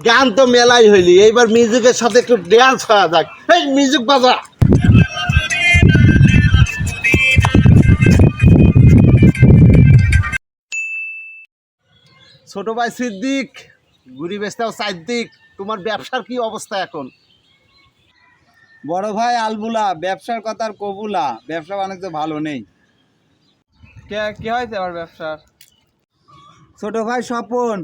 গান তো মেলাই হইলি, এইবার মিউজিকের সাথে একটু ড্যান্স হওয়া যাক। এই মিউজিক বাজা। ছোট ভাই সিদ্দিক, গুড়ি বেচতেও সাইদ্দিক, তোমার ব্যবসার কি অবস্থা এখন? বড় ভাই আলবুলা, ব্যবসার কথা আর কবুলা, ব্যবসা বাণিজ্য ভালো নেই। কি হয়েছে আমার ব্যবসার? ছোট ভাই স্বপন,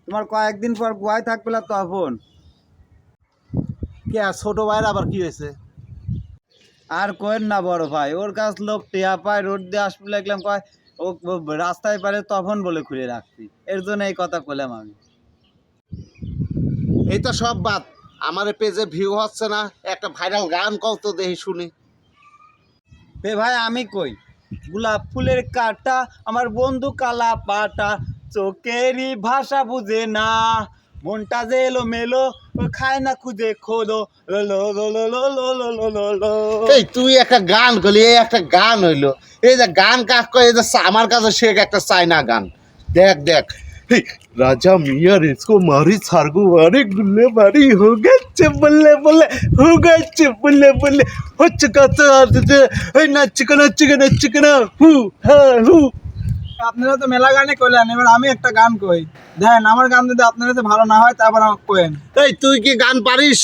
তোমার কয়েকদিন পর গোয়ায় থাকবে না তখন। কে ছোট ভাইয়ের আবার কি হয়েছে? আর কোয়েন না বড় ভাই, ওর কাছ লোক টেয়া পায়, রোড দিয়ে আসবে লাগলাম, কয় ও রাস্তায় পারে তখন বলে খুলে রাখছি, এর জন্য এই কথা বললাম আমি। এই তো সব বাদ, আমার পেজে ভিউ হচ্ছে না, একটা ভাইরাল গান কত দেখি শুনি। হে ভাই আমি কই, গোলাপ ফুলের কাটা আমার বন্ধু কালা পাটা, চোখেরই ভাষা বুঝে না, মনটা যে এলো মেলো, ও খায় না খুঁজে খোলো, লো লো লো লো লো লো লো লো লো লো। এই তুই একটা গান করলি, এই একটা গান হইলো। এই যে গান কাক কয়, এই যে আমার কাছে শেখ একটা চাইনা গান। দেখ দেখ, এই রাজা মিয়ার इसको मारी ছাড়গু আরে গুল্লে মারি হো গেছে বললে বললে, হো গেছে বললে বললে, হচ্ছে কত আদতে, এই নাচ কেনা হু হ্যাঁ হু। আপনারা তো মেলা গানে কইলেন, এবার আমি একটা গান কই। দেখেন আমার গান যদি আপনার কাছে ভালো না হয় তারপর আমাকে কইেন। এই তুই কি গান পারিস?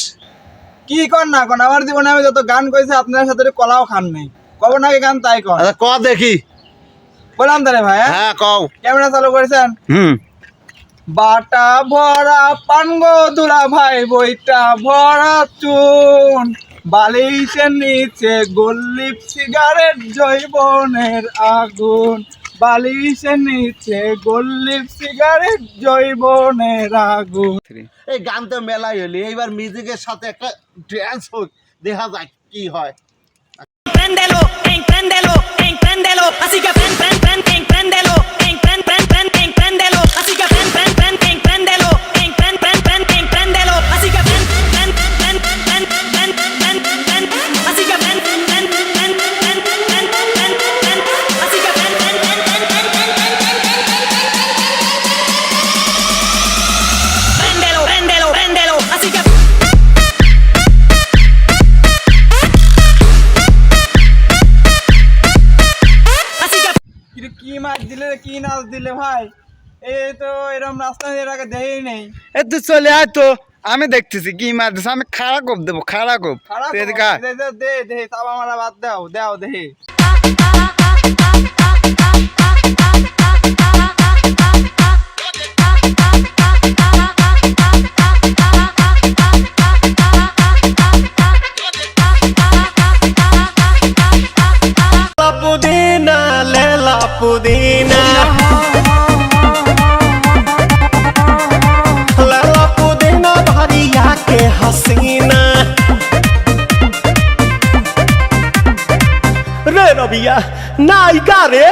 কি কর না কোন, আমার জীবনে আমি যত গান কইছি আপনার সাথে কলাও খান নাই। কব নাকি গান তাই কর। আচ্ছা ক দেখি। বললাম তারে ভাই, হ্যাঁ কও। ক্যামেরা চালু করেছেন? বাটা ভরা পানগো দুলা ভাই, বইটা ভরা চুন, বালিশের নিচে গোল্লিপ সিগারেট জৈবনের আগুন, বালিশের নিচে গোল্লিপ সিগারেট জৈবনের আগুন। এই গান তো মেলাই হলি, এইবার মিউজিকের সাথে একটা ড্যান্স হোক, দেখা যাক কি হয়। Préndelo, préndelo, préndelo, así que préndelo, préndelo, así que préndelo, préndelo, así que así que préndelo, así que কি মাছ দিলে কি নাচ দিলে ভাই, এই তো এরকম রাস্তা এর আগে দেই নেই। এ তুই চলে আয় তো, আমি দেখতেছি কি মারতেছে, আমি খাড়া কোপ দেবো, খাড়া কোপ। খারাপ তুই এদিকে আয়। দে দে সব আমার বাদ দাও দাও দে। पुदीना लेला पुदीना, लेला पुदीना भरिया के हसीना, रे रबिया नायिका रे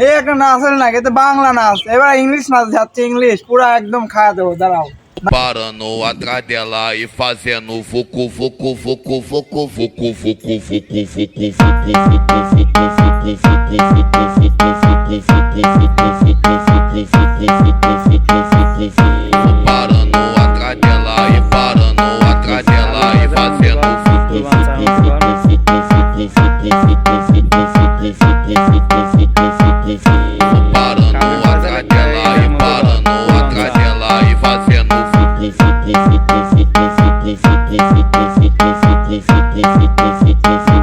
এই একটা নাচ হল না, এটা বাংলা নাচ, এবার ইংলিশ নাচ যাচ্ছে, ইংলিশ পুরা একদম খাওয়া দেবো, দাঁড়াও। Parando atrás dela e fazendo fucu, fucu, fucu, fucu, fucu, fucu, fucu, fucu, parando atrás dela e parando atrás dela e fazendo fucu, parando atrás dela e parando atrás dela e fazendo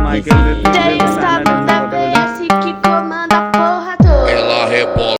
Michael